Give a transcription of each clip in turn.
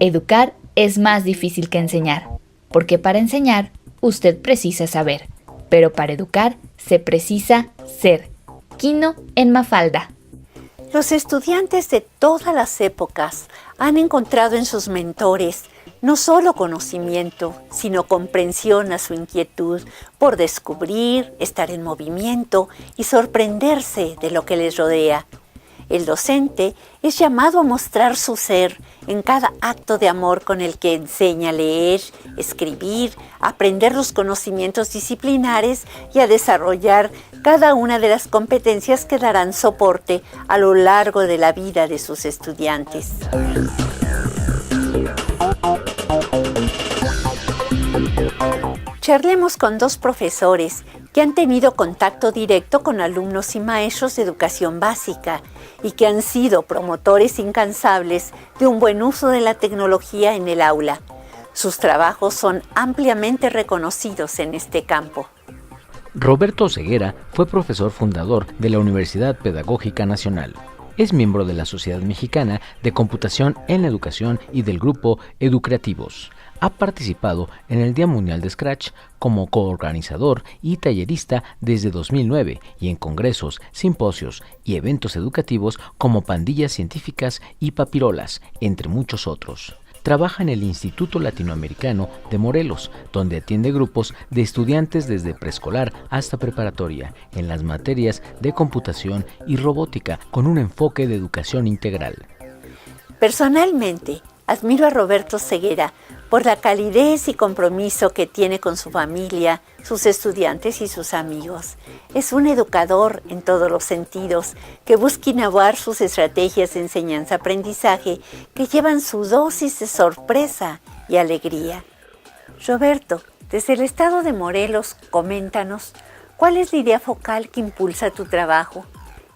Educar es más difícil que enseñar, porque para enseñar usted precisa saber, pero para educar se precisa ser. Quino en Mafalda. Los estudiantes de todas las épocas han encontrado en sus mentores no solo conocimiento, sino comprensión a su inquietud por descubrir, estar en movimiento y sorprenderse de lo que les rodea. El docente es llamado a mostrar su ser en cada acto de amor con el que enseña a leer, escribir, a aprender los conocimientos disciplinares y a desarrollar cada una de las competencias que darán soporte a lo largo de la vida de sus estudiantes. Charlemos con dos profesores que han tenido contacto directo con alumnos y maestros de educación básica y que han sido promotores incansables de un buen uso de la tecnología en el aula. Sus trabajos son ampliamente reconocidos en este campo. Roberto Oseguera fue profesor fundador de la Universidad Pedagógica Nacional. Es miembro de la Sociedad Mexicana de Computación en la Educación y del grupo Educreativos. Ha participado en el Día Mundial de Scratch como coorganizador y tallerista desde 2009 y en congresos, simposios y eventos educativos como Pandillas Científicas y Papirolas, entre muchos otros. Trabaja en el Instituto Latinoamericano de Morelos, donde atiende grupos de estudiantes desde preescolar hasta preparatoria en las materias de computación y robótica con un enfoque de educación integral. Personalmente, admiro a Roberto Oseguera por la calidez y compromiso que tiene con su familia, sus estudiantes y sus amigos. Es un educador en todos los sentidos que busca innovar sus estrategias de enseñanza-aprendizaje que llevan su dosis de sorpresa y alegría. Roberto, desde el estado de Morelos, coméntanos, ¿cuál es la idea focal que impulsa tu trabajo?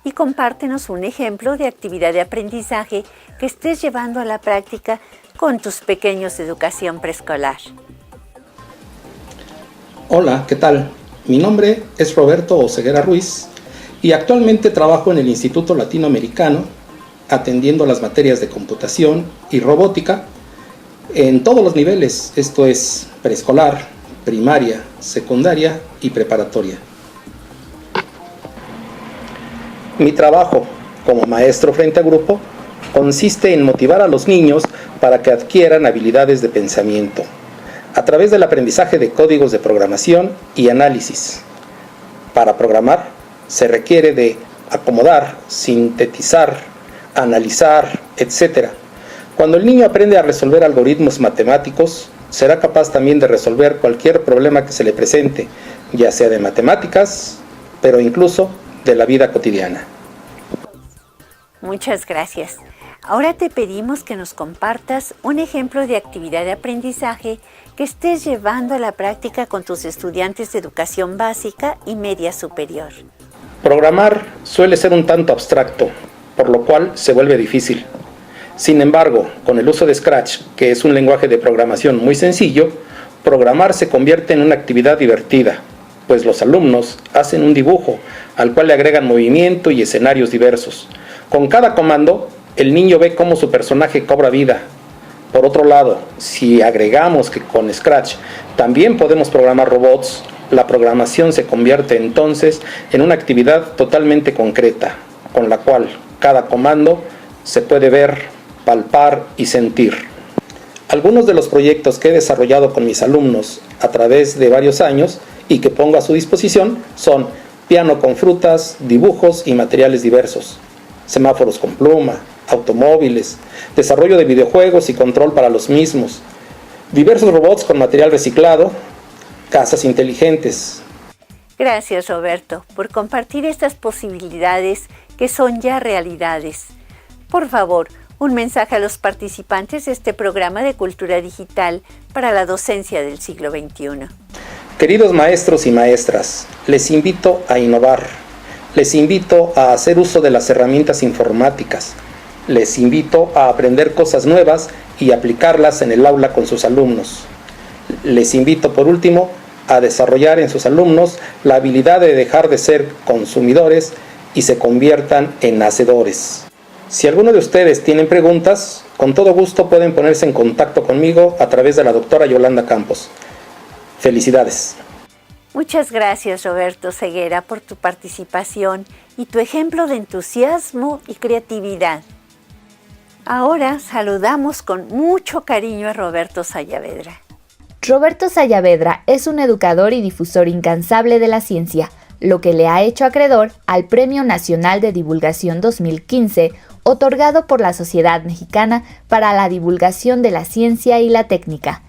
Y compártenos un ejemplo de actividad de aprendizaje que estés llevando a la práctica con tus pequeños de educación preescolar. Hola, ¿qué tal? Mi nombre es Roberto Oseguera Ruiz y actualmente trabajo en el Instituto Latinoamericano atendiendo las materias de computación y robótica en todos los niveles, esto es preescolar, primaria, secundaria y preparatoria. Mi trabajo como maestro frente a grupo consiste en motivar a los niños para que adquieran habilidades de pensamiento a través del aprendizaje de códigos de programación y análisis. Para programar se requiere de acomodar, sintetizar, analizar, etc. Cuando el niño aprende a resolver algoritmos matemáticos, será capaz también de resolver cualquier problema que se le presente, ya sea de matemáticas, pero incluso de la vida cotidiana. Muchas gracias. Ahora te pedimos que nos compartas un ejemplo de actividad de aprendizaje que estés llevando a la práctica con tus estudiantes de educación básica y media superior. Programar suele ser un tanto abstracto, por lo cual se vuelve difícil. Sin embargo, con el uso de Scratch, que es un lenguaje de programación muy sencillo, programar se convierte en una actividad divertida, pues los alumnos hacen un dibujo al cual le agregan movimiento y escenarios diversos. Con cada comando, el niño ve cómo su personaje cobra vida. Por otro lado, si agregamos que con Scratch también podemos programar robots, la programación se convierte entonces en una actividad totalmente concreta, con la cual cada comando se puede ver, palpar y sentir. Algunos de los proyectos que he desarrollado con mis alumnos a través de varios años y que pongo a su disposición son piano con frutas, dibujos y materiales diversos, semáforos con pluma, automóviles, desarrollo de videojuegos y control para los mismos, diversos robots con material reciclado, casas inteligentes. Gracias, Roberto, por compartir estas posibilidades que son ya realidades. Por favor, un mensaje a los participantes de este programa de cultura digital para la docencia del siglo XXI. Queridos maestros y maestras, les invito a innovar, les invito a hacer uso de las herramientas informáticas, les invito a aprender cosas nuevas y aplicarlas en el aula con sus alumnos. Les invito, por último, a desarrollar en sus alumnos la habilidad de dejar de ser consumidores y se conviertan en hacedores. Si alguno de ustedes tienen preguntas, con todo gusto pueden ponerse en contacto conmigo a través de la doctora Yolanda Campos. Felicidades. Muchas gracias, Roberto Ceguera, por tu participación y tu ejemplo de entusiasmo y creatividad. Ahora saludamos con mucho cariño a Roberto Sayavedra. Roberto Sayavedra es un educador y difusor incansable de la ciencia, lo que le ha hecho acreedor al Premio Nacional de Divulgación 2015, otorgado por la Sociedad Mexicana para la Divulgación de la Ciencia y la Técnica.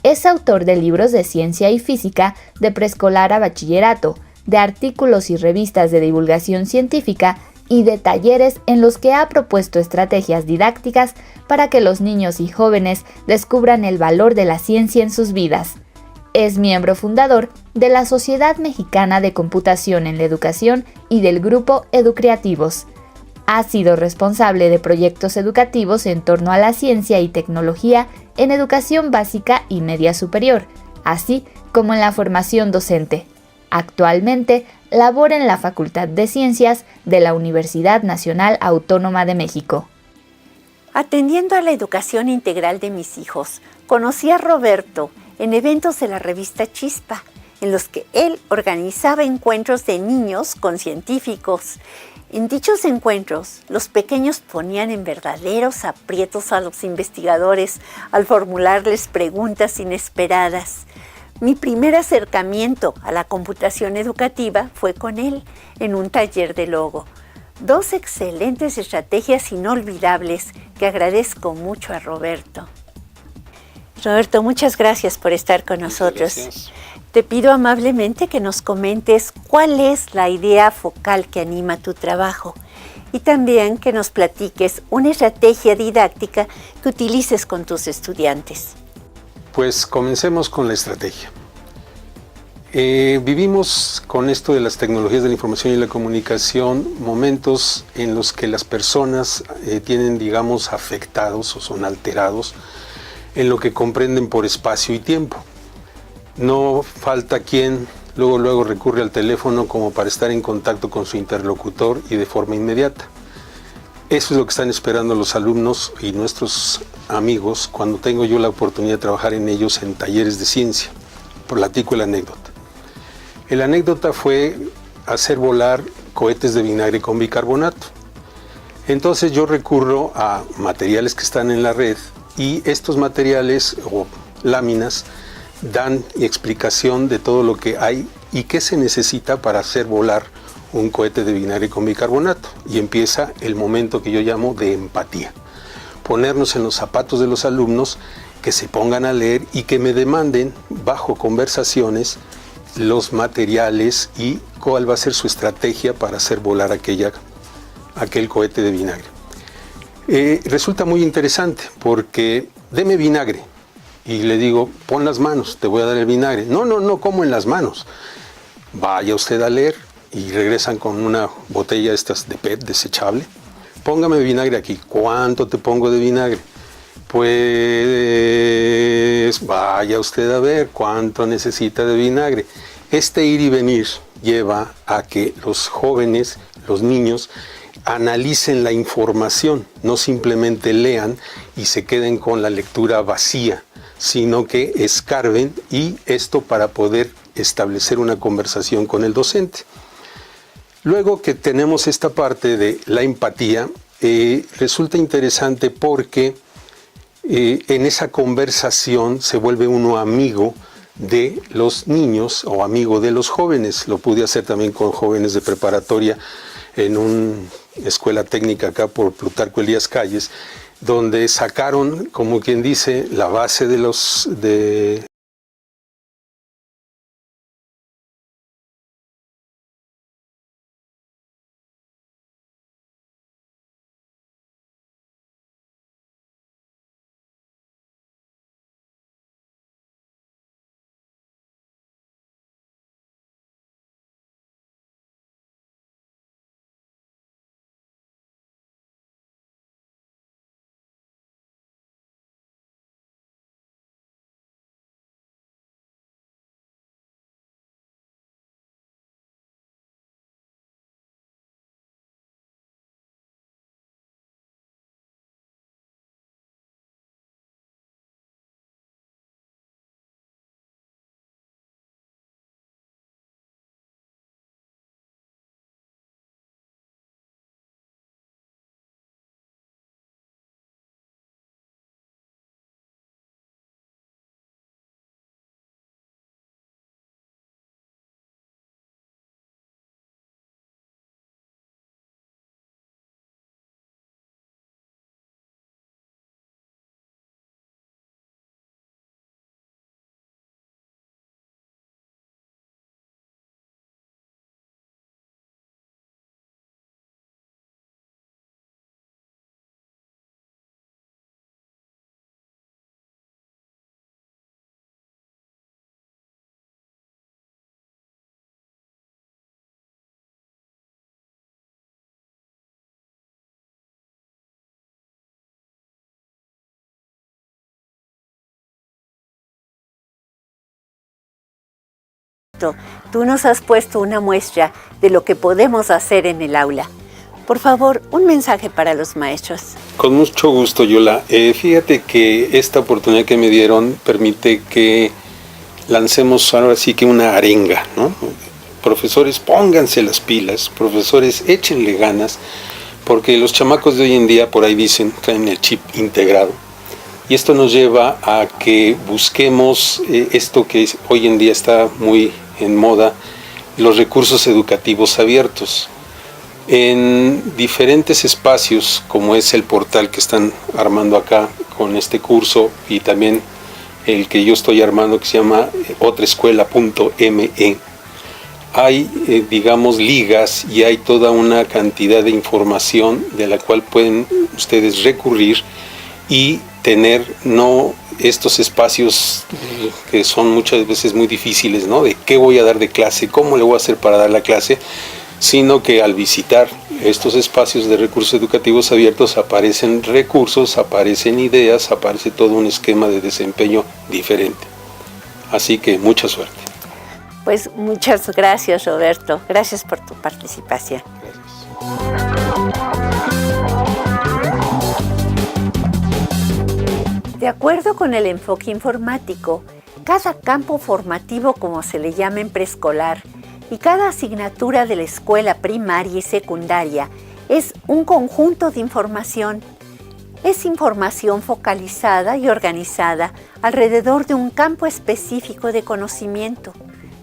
Es autor de libros de ciencia y física de preescolar a bachillerato, de artículos y revistas de divulgación científica y de talleres en los que ha propuesto estrategias didácticas para que los niños y jóvenes descubran el valor de la ciencia en sus vidas. Es miembro fundador de la Sociedad Mexicana de Computación en la Educación y del Grupo Educreativos. Ha sido responsable de proyectos educativos en torno a la ciencia y tecnología en educación básica y media superior, así como en la formación docente. Actualmente labora en la Facultad de Ciencias de la Universidad Nacional Autónoma de México. Atendiendo a la educación integral de mis hijos, conocí a Roberto en eventos de la revista Chispa, en los que él organizaba encuentros de niños con científicos. En dichos encuentros, los pequeños ponían en verdaderos aprietos a los investigadores al formularles preguntas inesperadas. Mi primer acercamiento a la computación educativa fue con él, en un taller de Logo. 2 excelentes estrategias inolvidables que agradezco mucho a Roberto. Roberto, muchas gracias por estar con nosotros. Gracias. Te pido amablemente que nos comentes cuál es la idea focal que anima tu trabajo y también que nos platiques una estrategia didáctica que utilices con tus estudiantes. Pues comencemos con la estrategia. Vivimos con esto de las tecnologías de la información y la comunicación momentos en los que las personas tienen, digamos, afectados o son alterados en lo que comprenden por espacio y tiempo. No falta quien luego recurre al teléfono como para estar en contacto con su interlocutor y de forma inmediata. Eso es lo que están esperando los alumnos y nuestros amigos cuando tengo yo la oportunidad de trabajar en ellos en talleres de ciencia. Platico la anécdota. La anécdota fue hacer volar cohetes de vinagre con bicarbonato. Entonces yo recurro a materiales que están en la red y estos materiales o láminas dan explicación de todo lo que hay y qué se necesita para hacer volar un cohete de vinagre con bicarbonato. Y empieza el momento que yo llamo de empatía. Ponernos en los zapatos de los alumnos, que se pongan a leer y que me demanden bajo conversaciones los materiales y cuál va a ser su estrategia para hacer volar aquel cohete de vinagre. Resulta muy interesante porque deme vinagre. Y le digo, pon las manos, te voy a dar el vinagre. No, ¿cómo en las manos? Vaya usted a leer y regresan con una botella estas de PET desechable. Póngame vinagre aquí. ¿Cuánto te pongo de vinagre? Pues vaya usted a ver cuánto necesita de vinagre. Este ir y venir lleva a que los jóvenes, los niños, analicen la información, no simplemente lean y se queden con la lectura vacía, sino que escarben, y esto para poder establecer una conversación con el docente. Luego que tenemos esta parte de la empatía, resulta interesante porque en esa conversación se vuelve uno amigo de los niños o amigo de los jóvenes. Lo pude hacer también con jóvenes de preparatoria en una escuela técnica acá por Plutarco Elías Calles, donde sacaron, como quien dice, la base de Tú nos has puesto una muestra de lo que podemos hacer en el aula. Por favor, un mensaje para los maestros. Con mucho gusto, Yola. Fíjate que esta oportunidad que me dieron permite que lancemos ahora sí que una arenga, ¿no? Profesores, pónganse las pilas, profesores, échenle ganas, porque los chamacos de hoy en día, por ahí dicen, traen el chip integrado. Y esto nos lleva a que busquemos esto que hoy en día está muy en moda, los recursos educativos abiertos. En diferentes espacios, como es el portal que están armando acá con este curso y también el que yo estoy armando que se llama otraescuela.me, hay, digamos, ligas y hay toda una cantidad de información de la cual pueden ustedes recurrir y tener no estos espacios que son muchas veces muy difíciles, ¿no? De qué voy a dar de clase, cómo le voy a hacer para dar la clase, sino que al visitar estos espacios de recursos educativos abiertos aparecen recursos, aparecen ideas, aparece todo un esquema de desempeño diferente. Así que mucha suerte. Pues muchas gracias, Roberto. Gracias por tu participación. Gracias. De acuerdo con el enfoque informático, cada campo formativo, como se le llama en preescolar, y cada asignatura de la escuela primaria y secundaria es un conjunto de información. Es información focalizada y organizada alrededor de un campo específico de conocimiento,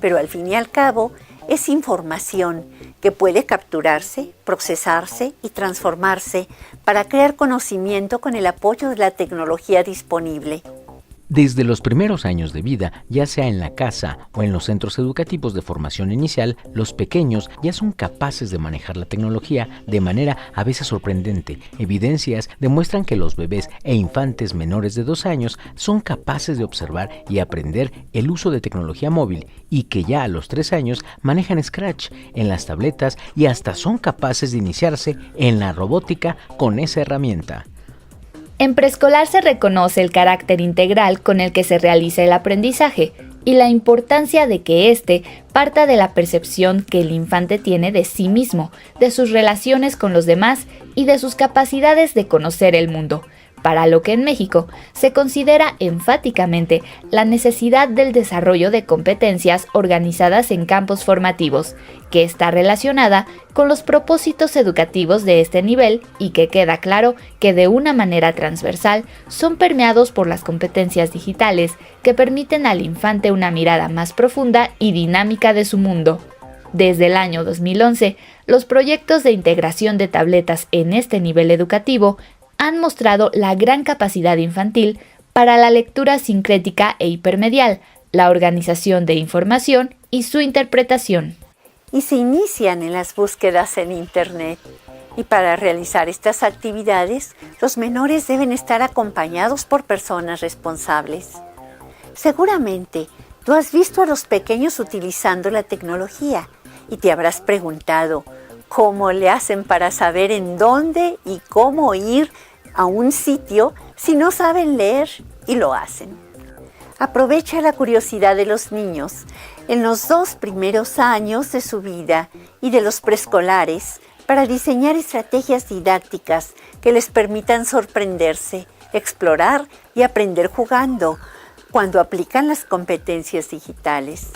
pero al fin y al cabo es información que puede capturarse, procesarse y transformarse para crear conocimiento con el apoyo de la tecnología disponible. Desde los primeros años de vida, ya sea en la casa o en los centros educativos de formación inicial, los pequeños ya son capaces de manejar la tecnología de manera a veces sorprendente. Evidencias demuestran que los bebés e infantes menores de 2 años son capaces de observar y aprender el uso de tecnología móvil y que ya a los 3 años manejan Scratch en las tabletas y hasta son capaces de iniciarse en la robótica con esa herramienta. En preescolar se reconoce el carácter integral con el que se realiza el aprendizaje y la importancia de que éste parta de la percepción que el infante tiene de sí mismo, de sus relaciones con los demás y de sus capacidades de conocer el mundo, para lo que en México se considera enfáticamente la necesidad del desarrollo de competencias organizadas en campos formativos, que está relacionada con los propósitos educativos de este nivel y que queda claro que de una manera transversal son permeados por las competencias digitales que permiten al infante una mirada más profunda y dinámica de su mundo. Desde el año 2011, los proyectos de integración de tabletas en este nivel educativo han mostrado la gran capacidad infantil para la lectura sincrética e hipermedial, la organización de información y su interpretación. Y se inician en las búsquedas en Internet. Y para realizar estas actividades, los menores deben estar acompañados por personas responsables. Seguramente, tú has visto a los pequeños utilizando la tecnología y te habrás preguntado cómo le hacen para saber en dónde y cómo ir a un sitio si no saben leer y lo hacen. Aprovecha la curiosidad de los niños en los 2 primeros años de su vida y de los preescolares para diseñar estrategias didácticas que les permitan sorprenderse, explorar y aprender jugando cuando aplican las competencias digitales.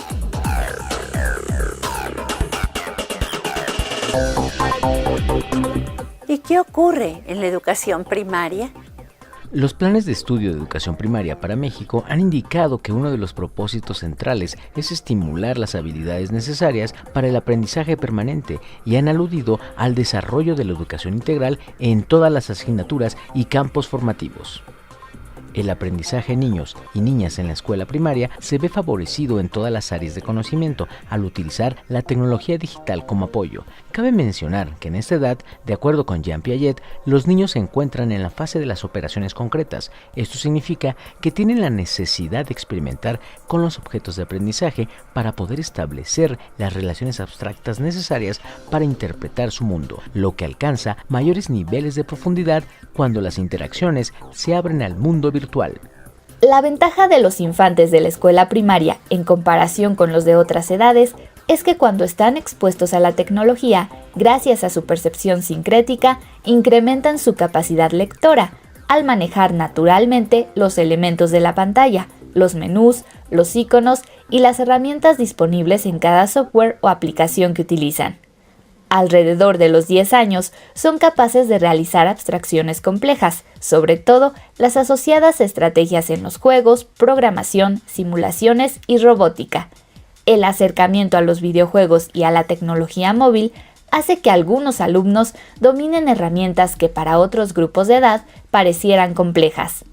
¿Y qué ocurre en la educación primaria? Los planes de estudio de educación primaria para México han indicado que uno de los propósitos centrales es estimular las habilidades necesarias para el aprendizaje permanente y han aludido al desarrollo de la educación integral en todas las asignaturas y campos formativos. El aprendizaje de niños y niñas en la escuela primaria se ve favorecido en todas las áreas de conocimiento al utilizar la tecnología digital como apoyo. Cabe mencionar que en esta edad, de acuerdo con Jean Piaget, los niños se encuentran en la fase de las operaciones concretas. Esto significa que tienen la necesidad de experimentar con los objetos de aprendizaje para poder establecer las relaciones abstractas necesarias para interpretar su mundo, lo que alcanza mayores niveles de profundidad cuando las interacciones se abren al mundo virtual. La ventaja de los infantes de la escuela primaria en comparación con los de otras edades es que cuando están expuestos a la tecnología, gracias a su percepción sincrética, incrementan su capacidad lectora, al manejar naturalmente los elementos de la pantalla, los menús, los iconos y las herramientas disponibles en cada software o aplicación que utilizan. Alrededor de los 10 años son capaces de realizar abstracciones complejas, sobre todo las asociadas a estrategias en los juegos, programación, simulaciones y robótica. El acercamiento a los videojuegos y a la tecnología móvil hace que algunos alumnos dominen herramientas que para otros grupos de edad parecieran complejas.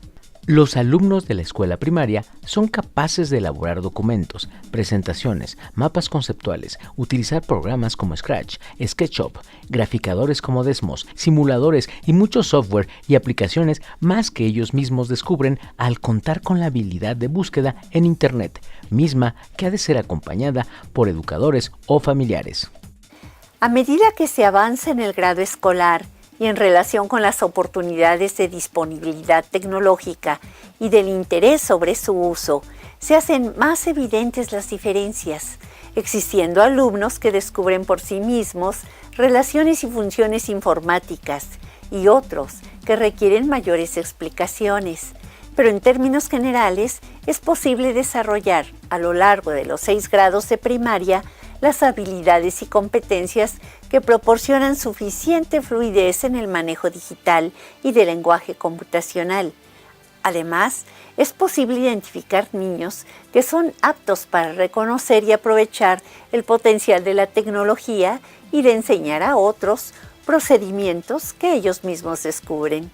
Los alumnos de la escuela primaria son capaces de elaborar documentos, presentaciones, mapas conceptuales, utilizar programas como Scratch, SketchUp, graficadores como Desmos, simuladores y muchos software y aplicaciones más que ellos mismos descubren al contar con la habilidad de búsqueda en Internet, misma que ha de ser acompañada por educadores o familiares. A medida que se avanza en el grado escolar, y en relación con las oportunidades de disponibilidad tecnológica y del interés sobre su uso, se hacen más evidentes las diferencias, existiendo alumnos que descubren por sí mismos relaciones y funciones informáticas y otros que requieren mayores explicaciones. Pero en términos generales, es posible desarrollar a lo largo de los 6 grados de primaria las habilidades y competencias que proporcionan suficiente fluidez en el manejo digital y del lenguaje computacional. Además, es posible identificar niños que son aptos para reconocer y aprovechar el potencial de la tecnología y de enseñar a otros procedimientos que ellos mismos descubren.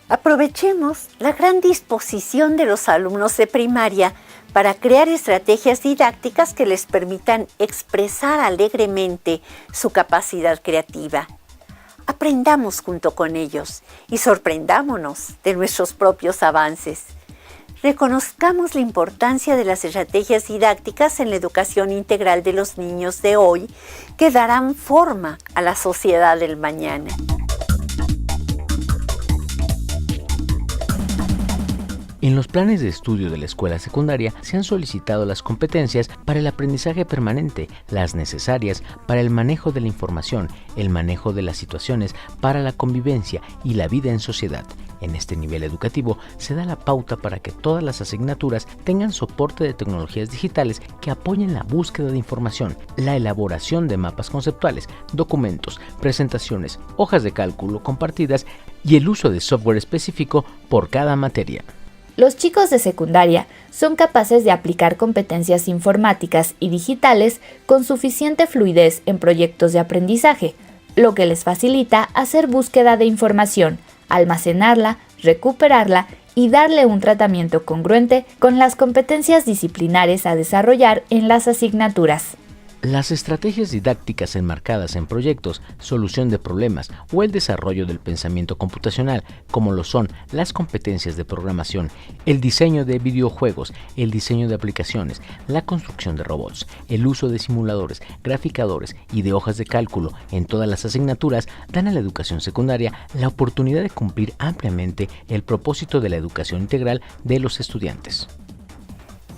Aprovechemos la gran disposición de los alumnos de primaria para crear estrategias didácticas que les permitan expresar alegremente su capacidad creativa. Aprendamos junto con ellos y sorprendámonos de nuestros propios avances. Reconozcamos la importancia de las estrategias didácticas en la educación integral de los niños de hoy que darán forma a la sociedad del mañana. En los planes de estudio de la escuela secundaria se han solicitado las competencias para el aprendizaje permanente, las necesarias para el manejo de la información, el manejo de las situaciones, para la convivencia y la vida en sociedad. En este nivel educativo se da la pauta para que todas las asignaturas tengan soporte de tecnologías digitales que apoyen la búsqueda de información, la elaboración de mapas conceptuales, documentos, presentaciones, hojas de cálculo compartidas y el uso de software específico por cada materia. Los chicos de secundaria son capaces de aplicar competencias informáticas y digitales con suficiente fluidez en proyectos de aprendizaje, lo que les facilita hacer búsqueda de información, almacenarla, recuperarla y darle un tratamiento congruente con las competencias disciplinares a desarrollar en las asignaturas. Las estrategias didácticas enmarcadas en proyectos, solución de problemas o el desarrollo del pensamiento computacional, como lo son las competencias de programación, el diseño de videojuegos, el diseño de aplicaciones, la construcción de robots, el uso de simuladores, graficadores y de hojas de cálculo en todas las asignaturas, dan a la educación secundaria la oportunidad de cumplir ampliamente el propósito de la educación integral de los estudiantes.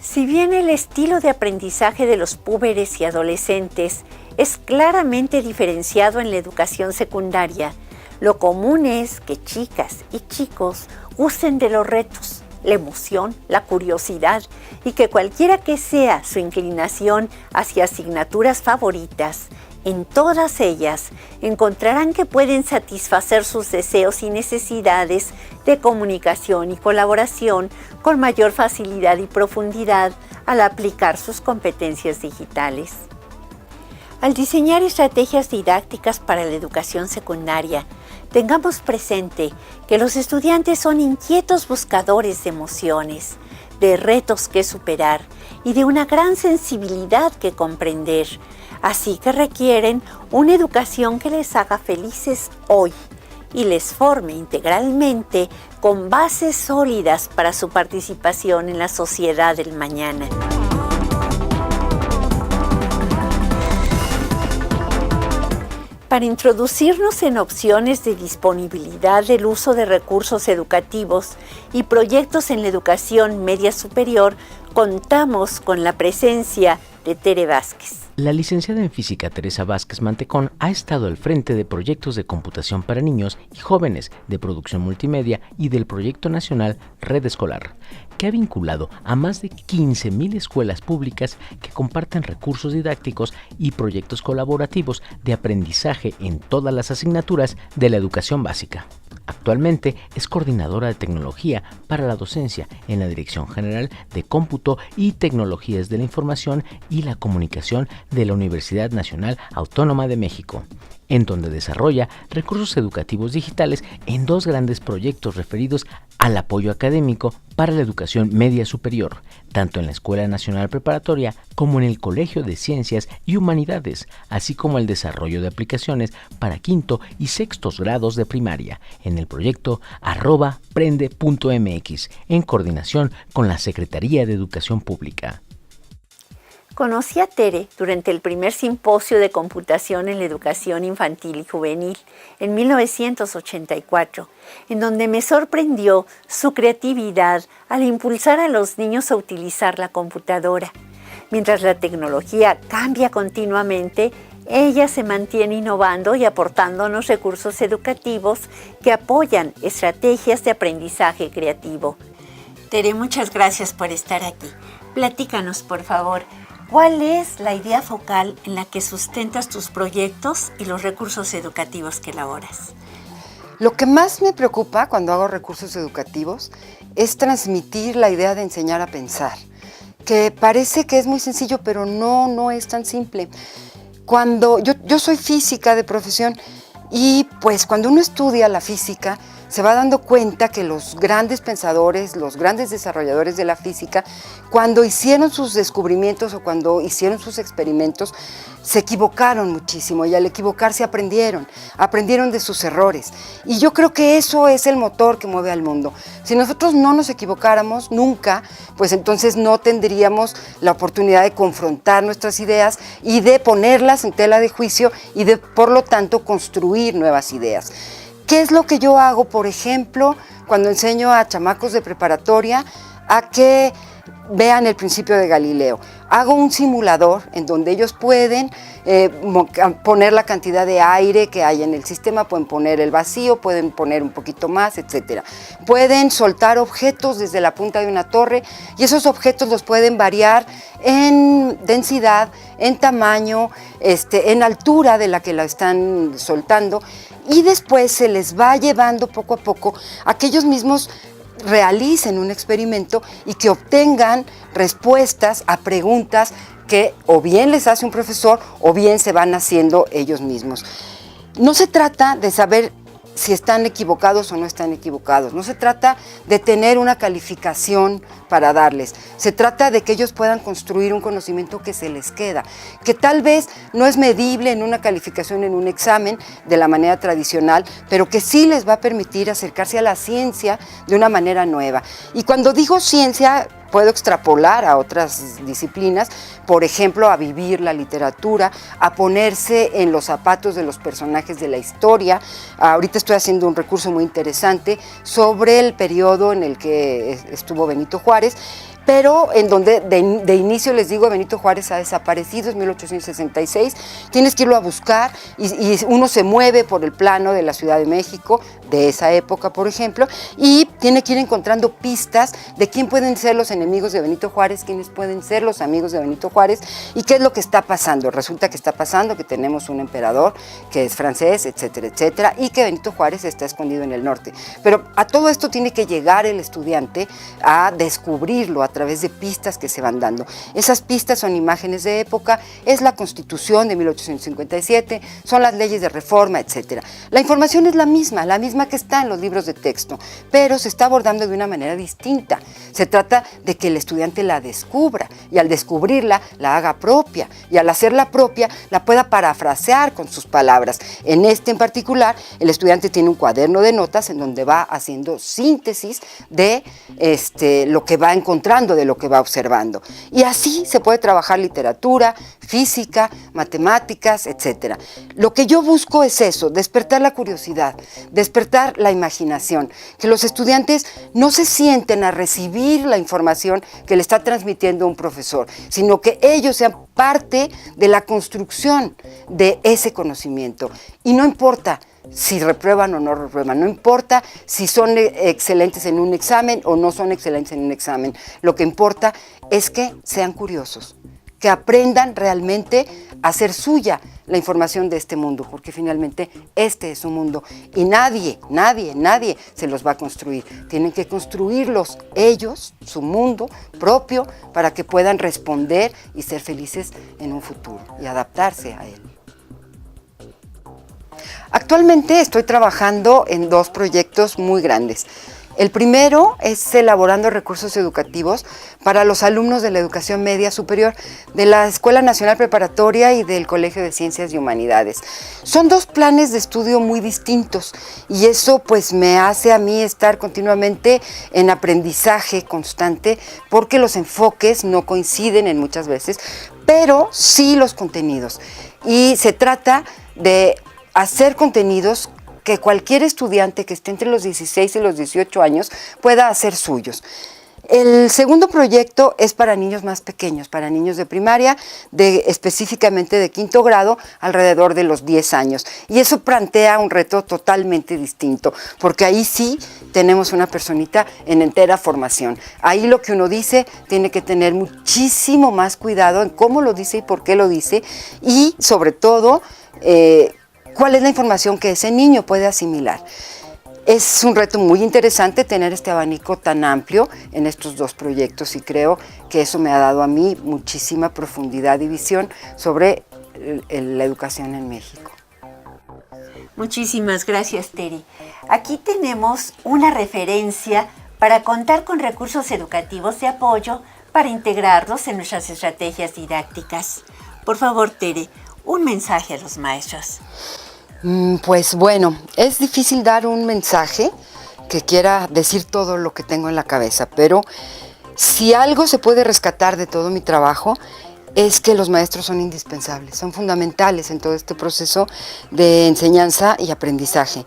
Si bien el estilo de aprendizaje de los púberes y adolescentes es claramente diferenciado en la educación secundaria, lo común es que chicas y chicos gusten de los retos, la emoción, la curiosidad y que cualquiera que sea su inclinación hacia asignaturas favoritas, en todas ellas encontrarán que pueden satisfacer sus deseos y necesidades de comunicación y colaboración con mayor facilidad y profundidad al aplicar sus competencias digitales. Al diseñar estrategias didácticas para la educación secundaria, tengamos presente que los estudiantes son inquietos buscadores de emociones, de retos que superar y de una gran sensibilidad que comprender. Así que requieren una educación que les haga felices hoy y les forme integralmente con bases sólidas para su participación en la sociedad del mañana. Para Para introducirnos en opciones de disponibilidad del uso de recursos educativos y proyectos en la educación media superior, contamos con la presencia de Tere Vázquez. La licenciada en física Teresa Vázquez Mantecón ha estado al frente de proyectos de computación para niños y jóvenes, de producción multimedia y del proyecto nacional Red Escolar, que ha vinculado a más de 15,000 escuelas públicas que comparten recursos didácticos y proyectos colaborativos de aprendizaje en todas las asignaturas de la educación básica. Actualmente es coordinadora de tecnología para la docencia en la Dirección General de Cómputo y Tecnologías de la Información y la Comunicación de la Universidad Nacional Autónoma de México, en donde desarrolla recursos educativos digitales en 2 grandes proyectos referidos al apoyo académico para la educación media superior, tanto en la Escuela Nacional Preparatoria como en el Colegio de Ciencias y Humanidades, así como el desarrollo de aplicaciones para quinto y sextos grados de primaria, en el proyecto @prende.mx, en coordinación con la Secretaría de Educación Pública. Conocí a Tere durante el primer simposio de computación en la educación infantil y juvenil en 1984, en donde me sorprendió su creatividad al impulsar a los niños a utilizar la computadora. Mientras la tecnología cambia continuamente, ella se mantiene innovando y aportándonos recursos educativos que apoyan estrategias de aprendizaje creativo. Tere, muchas gracias por estar aquí. Platícanos, por favor. ¿Cuál es la idea focal en la que sustentas tus proyectos y los recursos educativos que elaboras? Lo que más me preocupa cuando hago recursos educativos es transmitir la idea de enseñar a pensar, que parece que es muy sencillo, pero no es tan simple. Cuando yo soy física de profesión y pues cuando uno estudia la física, se va dando cuenta que los grandes pensadores, los grandes desarrolladores de la física, cuando hicieron sus descubrimientos o cuando hicieron sus experimentos, se equivocaron muchísimo y al equivocarse aprendieron de sus errores. Y yo creo que eso es el motor que mueve al mundo. Si nosotros no nos equivocáramos nunca, pues entonces no tendríamos la oportunidad de confrontar nuestras ideas y de ponerlas en tela de juicio y de, por lo tanto, construir nuevas ideas. ¿Qué es lo que yo hago, por ejemplo, cuando enseño a chamacos de preparatoria a que vean el principio de Galileo? Hago un simulador en donde ellos pueden poner la cantidad de aire que hay en el sistema, pueden poner el vacío, pueden poner un poquito más, etc. Pueden soltar objetos desde la punta de una torre y esos objetos los pueden variar en densidad, en tamaño, en altura de la que la están soltando, y después se les va llevando poco a poco a que ellos mismos realicen un experimento y que obtengan respuestas a preguntas que o bien les hace un profesor o bien se van haciendo ellos mismos. No se trata de saber si están equivocados o no están equivocados, no se trata de tener una calificación para darles, se trata de que ellos puedan construir un conocimiento que se les queda, que tal vez no es medible en una calificación, en un examen de la manera tradicional, pero que sí les va a permitir acercarse a la ciencia de una manera nueva. Y cuando digo ciencia, puedo extrapolar a otras disciplinas, por ejemplo, a vivir la literatura, a ponerse en los zapatos de los personajes de la historia. Ahorita estoy haciendo un recurso muy interesante sobre el periodo en el que estuvo Benito Juárez, pero en donde de inicio les digo, Benito Juárez ha desaparecido, es 1866, tienes que irlo a buscar y uno se mueve por el plano de la Ciudad de México, de esa época, por ejemplo, y tiene que ir encontrando pistas de quién pueden ser los enemigos de Benito Juárez, quiénes pueden ser los amigos de Benito Juárez y qué es lo que está pasando. Resulta que está pasando que tenemos un emperador que es francés, etcétera, etcétera, y que Benito Juárez está escondido en el norte. Pero a todo esto tiene que llegar el estudiante a descubrirlo a través de pistas que se van dando. Esas pistas son imágenes de época, es la Constitución de 1857, son las leyes de reforma, etcétera. La información es la misma que está en los libros de texto, pero se está abordando de una manera distinta. Se trata de que el estudiante la descubra y al descubrirla la haga propia y al hacerla propia la pueda parafrasear con sus palabras. En particular, el estudiante tiene un cuaderno de notas en donde va haciendo síntesis de lo que va encontrando disfrutando de lo que va observando. Y así se puede trabajar literatura, física, matemáticas, etc. Lo que yo busco es eso, despertar la curiosidad, despertar la imaginación, que los estudiantes no se sienten a recibir la información que le está transmitiendo un profesor, sino que ellos sean parte de la construcción de ese conocimiento. Y no importa si reprueban o no reprueban, no importa si son excelentes en un examen o no son excelentes en un examen. Lo que importa es que sean curiosos, que aprendan realmente a hacer suya la información de este mundo, porque finalmente este es su mundo y nadie se los va a construir. Tienen que construirlos ellos, su mundo propio, para que puedan responder y ser felices en un futuro y adaptarse a él. Actualmente estoy trabajando en 2 proyectos muy grandes. El primero es elaborando recursos educativos para los alumnos de la educación media superior de la Escuela Nacional Preparatoria y del Colegio de Ciencias y Humanidades. Son 2 planes de estudio muy distintos y eso pues me hace a mí estar continuamente en aprendizaje constante porque los enfoques no coinciden en muchas veces, pero sí los contenidos. Y se trata de hacer contenidos que cualquier estudiante que esté entre los 16 y los 18 años pueda hacer suyos. El segundo proyecto es para niños más pequeños, para niños de primaria, específicamente de 5º grado, alrededor de los 10 años. Y eso plantea un reto totalmente distinto, porque ahí sí tenemos una personita en entera formación. Ahí lo que uno dice tiene que tener muchísimo más cuidado en cómo lo dice y por qué lo dice, y sobre todo, cuál es la información que ese niño puede asimilar. Es un reto muy interesante tener este abanico tan amplio en estos 2 proyectos y creo que eso me ha dado a mí muchísima profundidad y visión sobre la educación en México. Muchísimas gracias, Tere. Aquí tenemos una referencia para contar con recursos educativos de apoyo para integrarlos en nuestras estrategias didácticas. Por favor, Tere, un mensaje a los maestros. Pues bueno, es difícil dar un mensaje que quiera decir todo lo que tengo en la cabeza, pero si algo se puede rescatar de todo mi trabajo es que los maestros son indispensables, son fundamentales en todo este proceso de enseñanza y aprendizaje.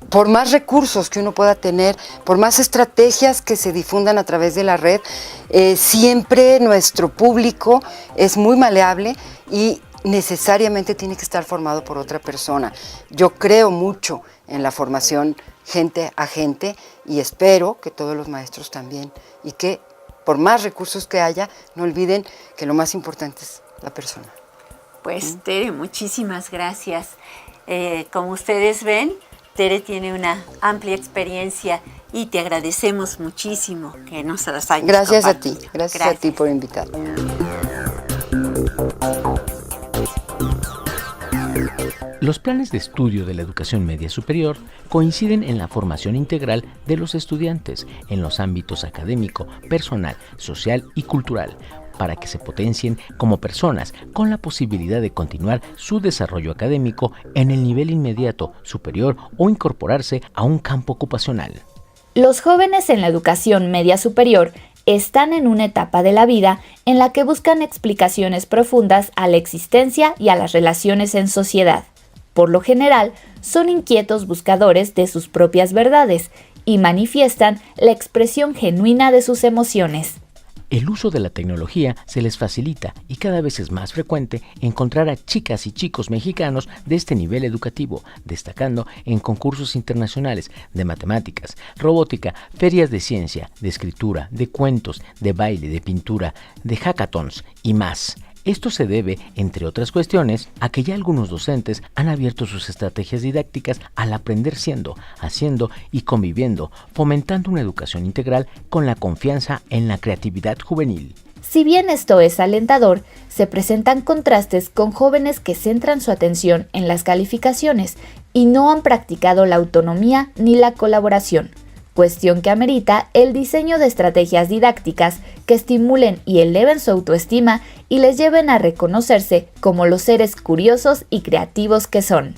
Por más recursos que uno pueda tener, por más estrategias que se difundan a través de la red, siempre nuestro público es muy maleable y necesariamente tiene que estar formado por otra persona. Yo creo mucho en la formación gente a gente y espero que todos los maestros también, y que por más recursos que haya, no olviden que lo más importante es la persona. Pues Tere, muchísimas gracias. Como ustedes ven, Tere tiene una amplia experiencia y te agradecemos muchísimo que nos las hayas Gracias compartido. a ti, gracias a ti por invitarme. Los planes de estudio de la educación media superior coinciden en la formación integral de los estudiantes en los ámbitos académico, personal, social y cultural, para que se potencien como personas con la posibilidad de continuar su desarrollo académico en el nivel inmediato, superior o incorporarse a un campo ocupacional. Los jóvenes en la educación media superior están en una etapa de la vida en la que buscan explicaciones profundas a la existencia y a las relaciones en sociedad. Por lo general, son inquietos buscadores de sus propias verdades y manifiestan la expresión genuina de sus emociones. El uso de la tecnología se les facilita y cada vez es más frecuente encontrar a chicas y chicos mexicanos de este nivel educativo, destacando en concursos internacionales de matemáticas, robótica, ferias de ciencia, de escritura, de cuentos, de baile, de pintura, de hackathons y más. Esto se debe, entre otras cuestiones, a que ya algunos docentes han abierto sus estrategias didácticas al aprender siendo, haciendo y conviviendo, fomentando una educación integral con la confianza en la creatividad juvenil. Si bien esto es alentador, se presentan contrastes con jóvenes que centran su atención en las calificaciones y no han practicado la autonomía ni la colaboración, cuestión que amerita el diseño de estrategias didácticas que estimulen y eleven su autoestima y les lleven a reconocerse como los seres curiosos y creativos que son.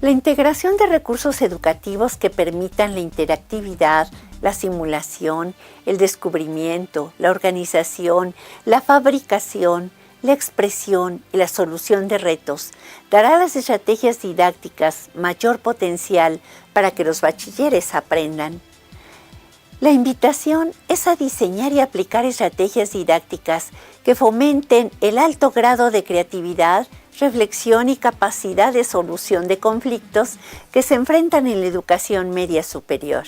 La integración de recursos educativos que permitan la interactividad, la simulación, el descubrimiento, la organización, la fabricación, la expresión y la solución de retos dará a las estrategias didácticas mayor potencial para que los bachilleres aprendan. La invitación es a diseñar y aplicar estrategias didácticas que fomenten el alto grado de creatividad, reflexión y capacidad de solución de conflictos que se enfrentan en la educación media superior.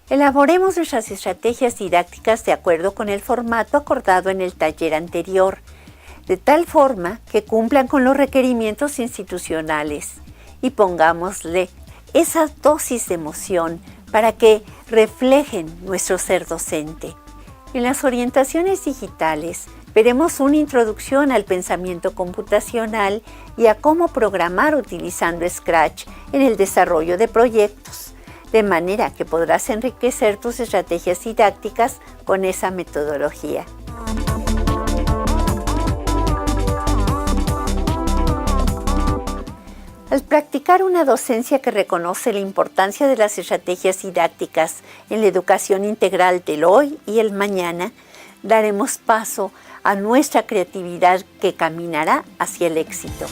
Elaboremos nuestras estrategias didácticas de acuerdo con el formato acordado en el taller anterior, de tal forma que cumplan con los requerimientos institucionales y pongámosle esa dosis de emoción para que reflejen nuestro ser docente. En las orientaciones digitales veremos una introducción al pensamiento computacional y a cómo programar utilizando Scratch en el desarrollo de proyectos, de manera que podrás enriquecer tus estrategias didácticas con esa metodología. Al practicar una docencia que reconoce la importancia de las estrategias didácticas en la educación integral del hoy y el mañana, daremos paso a nuestra creatividad que caminará hacia el éxito.